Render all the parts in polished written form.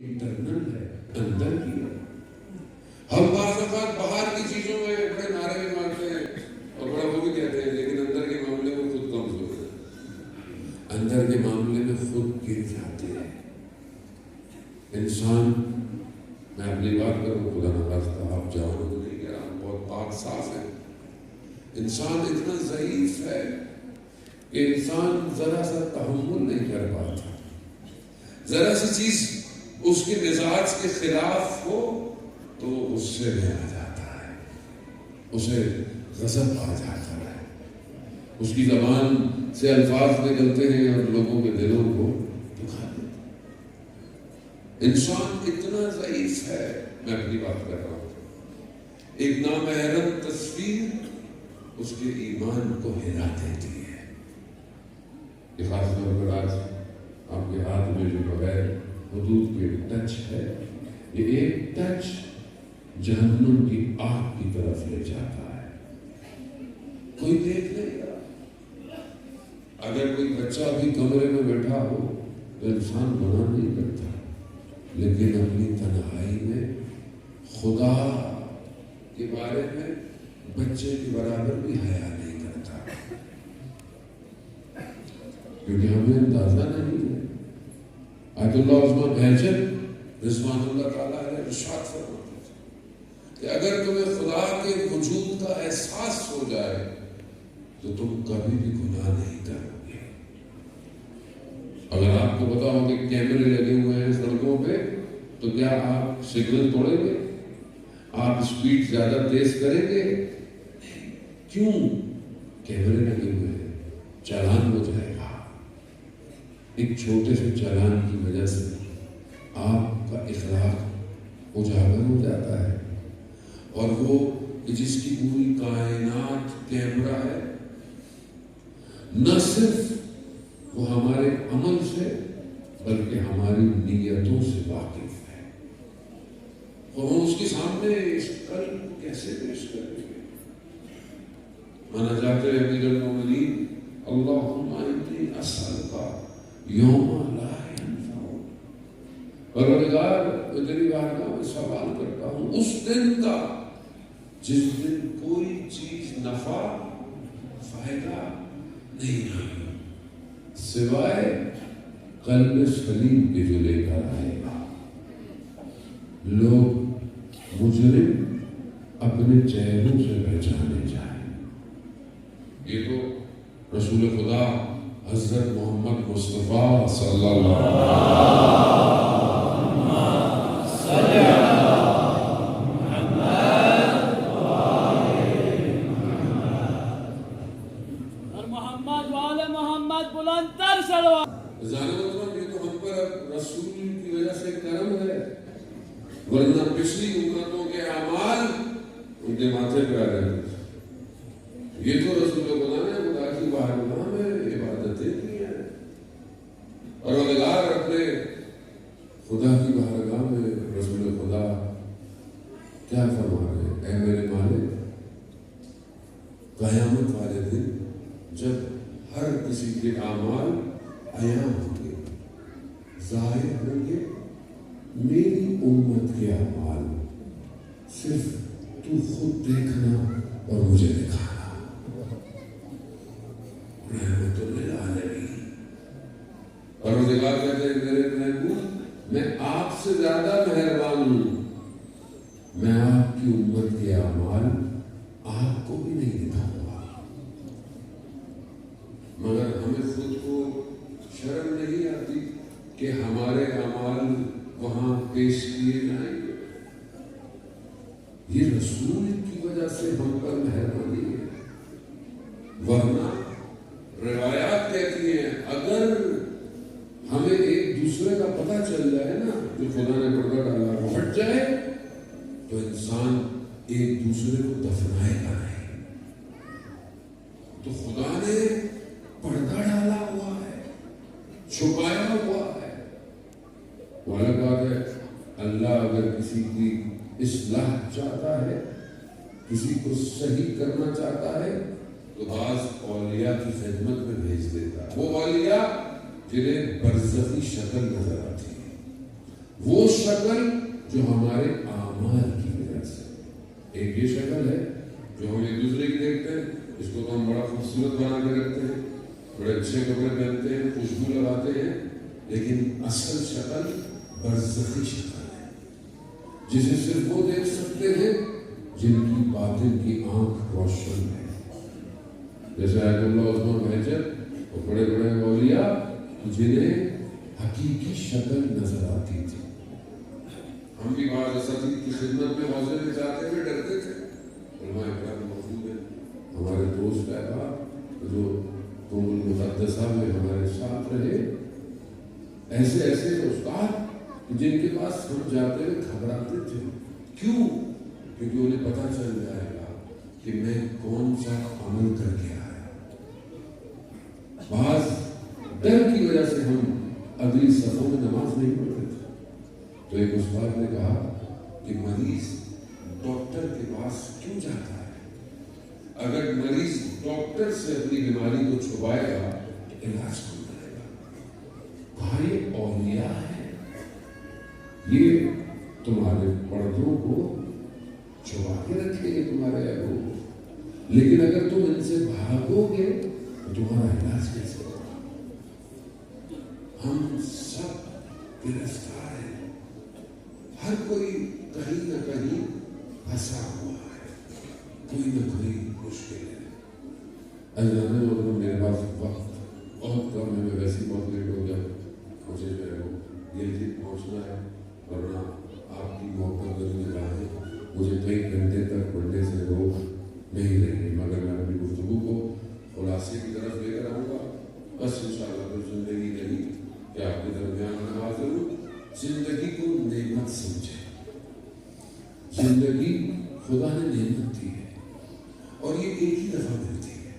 Internal ہے، اندر کی ہے۔ ہم بعض اوقات باہر کی چیزوں میں بڑے نعرے بھی مارتے ہیں اور بڑا وہ بھی کہتے ہیں، لیکن اندر کے معاملے میں خود کمزور ہیں، اندر کے معاملے میں خود گر جاتے ہیں۔ انسان، میں اپنی بات کروں، خدا نخواستہ آپ جوانوں کو نہیں کہہ رہا، ہم بہت پاک صاف ہیں، انسان اتنا ضعیف ہے کہ انسان ذرا سا تحمل نہیں کر پاتا، ذرا سی چیز اس کے مزاج کے خلاف ہو تو غصے میں آ جاتا ہے، اسے غضب آ جاتا ہے، اس کی زبان سے الفاظ نکلتے ہیں اور لوگوں کے دلوں کو دکھا دیتے ہیں۔ انسان اتنا ضعیف ہے، میں اپنی بات کر رہا ہوں، ایک نامحرم تصویر اس کے ایمان کو ہلا دیتی ہے۔ یہ خاص طور پر آج آپ کے ہاتھ میں جو بغیر حدود کے ٹچ ہے، یہ ایک ٹچ جہنم کی آگ کی طرف لے جاتا ہے۔ کوئی دیکھ لے گا، اگر کوئی بچہ بھی کمرے میں بیٹھا ہو تو انسان منع نہیں کرتا، لیکن اپنی تنہائی میں خدا کے بارے میں بچے کے برابر بھی حیا نہیں کرتا، کیونکہ ہمیں اندازہ نہیں ہے۔ آیت اللہ عثمان بہجت رضوان اللہ تعالیٰ نے ارشاد فرماتے تھے کہ اگر تمہیں خدا کے وجود کا احساس ہو جائے تو تم کبھی بھی گناہ نہیں کرو گے۔ اگر آپ کو پتا ہو کہ کیمرے لگے ہوئے ہیں سڑکوں پہ تو کیا آپ سگنل توڑیں گے؟ آپ اسپیڈ زیادہ تیز کریں گے؟ کیوں؟ کیمرے لگے ہوئے ہیں، چالان ہو جائے گا۔ ایک چھوٹے سے چالان کی وجہ سے آپ کا اخلاق اجاگر ہو جاتا ہے، اور وہ جس کی پوری کائنات کیمرہ ہے، نہ صرف وہ ہمارے عمل سے بلکہ ہماری نیتوں سے واقف ہے، اور ہم اس کے سامنے اس قلب کو کیسے پیش کریں گے؟ مانا جاتے ہیں امیر المومنین اللہم انی اسألک یوم لا ینفع، پروردگار میں تیری بارگاہ میں سوال کرتا ہوں اس دن کا جس دن کوئی چیز نفع فائدہ نہیں ہوگی سوائے قلب سلیم کے جو لے کر آئے گا۔ لوگ مجرم اپنے چہروں سے پہچانے جائیں۔ یہ تو رسول خدا حضرت محمد مصطفیٰ صلی اللہ علیہ اور محمد والے محمد بلند تر صلوات۔ یہ تو ہم پر رسول کی وجہ سے کرم ہے، ورنہ پچھلی امتوں کے اعمال ان کے ماتھے پہ آ رہے تھے۔ یہ تو رسول خدا نے خدا کی بارگاہ میں عبادتیں کی ہیں، اور پروردگار اپنے خدا کی بارگاہ میں رسول خدا کیا فرما رہے ہیں؟ اے میرے مالک، قیامت والے دن جب ہر کسی کے اعمال عیاں ہوں گے، ظاہر ہوں گے، میری امت کے اعمال صرف تو خود دیکھنا اور مجھے دکھانا۔ رحمت للعالمین، پروردگار کہتے ہیں میرے محبوب میں آپ سے زیادہ مہربان ہوں، میں آپ کی امت کے اعمال آپ کو بھی نہیں دکھاؤں گا، مگر ہمیں خود کو شرم نہیں آتی کہ ہمارے اعمال وہاں پیش کیے جائیں گے۔ یہ رسول کی وجہ سے ہم پر مہربانی ہے، ورنہ روایات کہتی ہیں اگر ہمیں ایک دوسرے کا پتہ چل جائے نا، جو خدا نے پردہ ڈالا وہ ہٹ جائے تو انسان ایک دوسرے کو دفنائے گا نہیں۔ تو خدا نے پردہ ڈالا ہوا ہے، چھپایا ہوا ہے۔ وہ الگ بات ہے، اللہ اگر کسی کی اصلاح چاہتا ہے، کسی کو صحیح کرنا چاہتا ہے تو بعض اولیاء کی خدمت میں بھیج دیتا ہے۔ وہ اولیاء جنہیں برزخی شکل نظر آتی ہے، وہ شکل جو ہمارے اعمال کی وجہ سے، ایک یہ شکل ہے جو ہم ایک دوسرے کی دیکھتے ہیں، اس کو تو ہم بڑا خوبصورت بنا کے رکھتے ہیں، بڑے اچھے کپڑے پہنتے ہیں، خوشبو لگاتے ہیں، لیکن اصل شکل برزخی شکل ہے جسے صرف وہ دیکھ سکتے ہیں جن کی باطن کی آنکھ روشن ہے. جیسے آیت اللہ عثمان بہجت اور بڑے بڑے اولیاء جنہیں حقیقی شکل نظر آتی تھی. ہم بھی بعض اساتذہ کی خدمت میں حوصلے میں جاتے ہوئے ڈرتے تھے. علماء کرام موجود ہیں، ہمارے دوست احباب جو قوم المقدسہ میں ہمارے ساتھ رہے، ایسے ایسے استاد جن کے پاس ہم جاتے ہوئے گھبراتے تھے. کیوں؟ کیونکہ انہیں پتہ چل جائے گا کہ میں کون سا عمل کر کے آیا. بعض ڈر کی وجہ سے ہم اگلی صفوں میں نماز نہیں پڑھتے تھے. تو ایک استاد نے کہا کہ مریض ڈاکٹر کے پاس کیوں جاتا ہے؟ اگر مریض ڈاکٹر سے اپنی بیماری کو چھپائے گا تو علاج کون کرے گا؟ کہا یہ اولیاء ہیں، یہ تمہارے پردوں کو چھپا کے رکھیں گے تمہارے عیبوں کو، لیکن اگر تم ان سے بھاگو گے تو تمہارا علاج کیسے ہوگا؟ ہم سب گرفتار ہیں، ہر کوئی کہیں نہ کہیں پھنسا ہوا ہے، کوئی نہ کوئی مشکل ہے. اجانے اور میرے پاس وقت بہت کم ہے، میں ویسے بہت لیٹ ہو گیا، مجھے جو ہے وہ یہ پہنچنا ہے، ورنہ آپ کی محبت میں نگاہیں مجھے کئی گھنٹے تک پڑھنے سے روک نہیں رہی. مگر میں اپنی گفتگو کو خلاصے کی طرف لے کر آؤں گا. بس انشاءاللہ تو زندگی نہیں کہ آپ کے درمیان میں حاضر ہوں. زندگی کو نعمت سمجھے، زندگی خدا نے نعمت دی ہے اور یہ ایک ہی دفعہ ملتی ہے.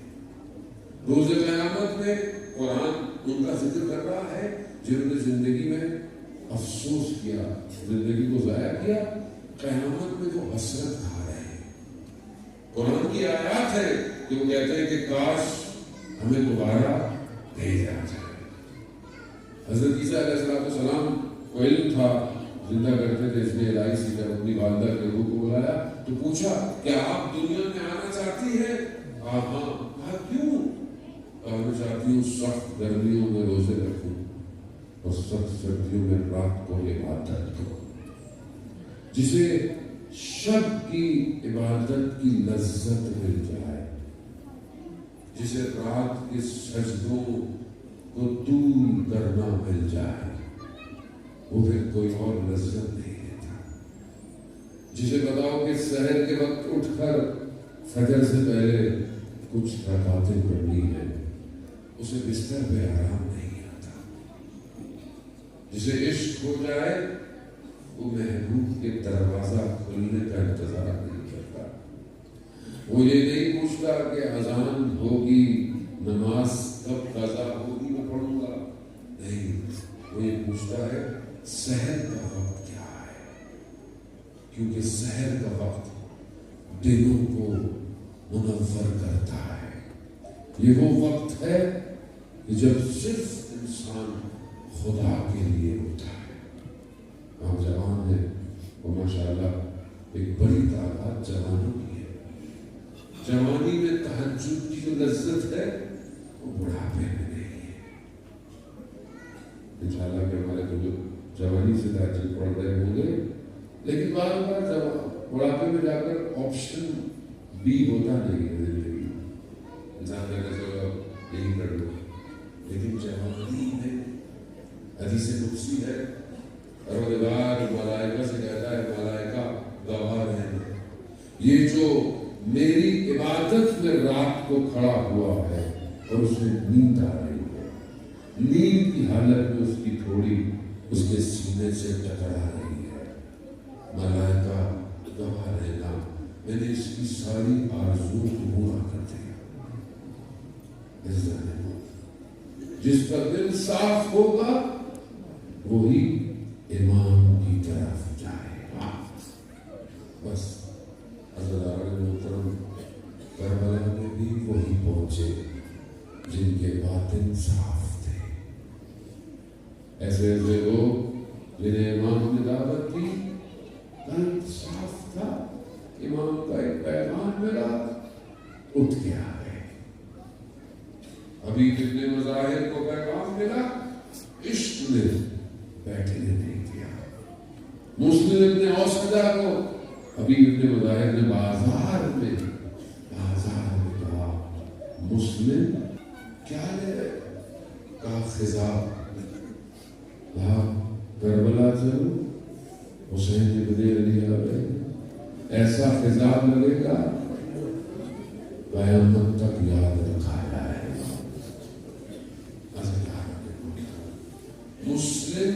روز قیامت میں قرآن ان کا ذکر کر رہا ہے جنہوں نے زندگی میں افسوس کیا، زندگی کو ضائع کیا. قیامت میں وہ حسرت کھا رہے ہیں. قرآن کی آیات ہے کہ وہ کہتے ہیں کہ کاش ہمیں دوبارہ بھیجا جائے. حضرت عیسیٰ علیہ السلام کو علم تھا، زندہ کرتے تھے، اس نے الہی سی جب اپنی والدہ کے روح کو بلایا تو پوچھا کیا آپ دنیا میں آنا چاہتی ہیں؟ ہاں. کہا کیوں؟ میں چاہتی ہوں سخت گرمیوں میں روزے رکھوں اور سخت سردیوں میں رات کو عبادت کروں. جسے شب کی عبادت کی لذت مل جائے، جسے رات کے سجدوں کو دور کرنا مل جائے، وہ پھر کوئی اور لذت نہیں لیتا. جسے بتاؤ کہ سحر کے وقت اٹھ کر فجر سے پہلے کچھ رکعتیں پڑھنی ہیں، اسے بستر پہ آرام نہیں آتا. جسے عشق ہو جائے وہ محبوب کے دروازہ کھلنے کا انتظار نہیں کرتا. وہ یہ نہیں پوچھتا کہ اذان ہوگی، نماز کب قضا ہوگی میں پڑھوں گا، نہیں. وہ یہ پوچھتا ہے سحر کا وقت کیا ہے، کیونکہ سحر کا وقت دلوں کو منور کرتا ہے. یہ وہ وقت ہے کہ جب صرف انسان خدا کے لیے ہوتا ہے. ہم جوان ہیں اور ماشاءاللہ ایک بڑی تعداد جوانوں کی ہے. جوانی میں تہجد کی جو لذت ہے وہ بڑھاپے میں نہیں ہے. انشاءاللہ کہ ہمارے بزرگ جوانی سے تہجد پڑھ رہے ہوں گے، لیکن بار بار بڑھاپے میں جا کر آپشن بھی ہوتا نہیں ہے زندگی. انسان کہتا ہے یہی کر لو، لیکن جوانی میں حدیث قدسی ہے، پروردگار ملائکہ سے کہتا ہے ملائکہ گواہ رہنا، یہ جو میری عبادت میں رات کو کھڑا ہوا ہے اور اس میں نیند آ رہی ہے، نیند کی حالت میں اس کی تھوڑی اس کے سینے سے ٹکرا رہی ہے، ملائکہ گواہ رہنا میں نے اس کی ساری آرزو کو پورا کر دیا. جس کا دل صاف ہوگا وہی امام کی طرف جائے گا. بس حضرت محترم کربلا میں بھی وہی پہنچے جن کے باطن صاف تھے. ایسے ایسے لوگ جنہیں امام نے دعوت موسدہ کو حبیب ابن مظاہر نے بازار میں کہا مسلم کیا لے؟ کہا خضاب. کہا کربلا چلو حسین ابن علی علیہ ایسا خضاب لگے گا قیامت تک یاد رکھا جائے گا. مسلم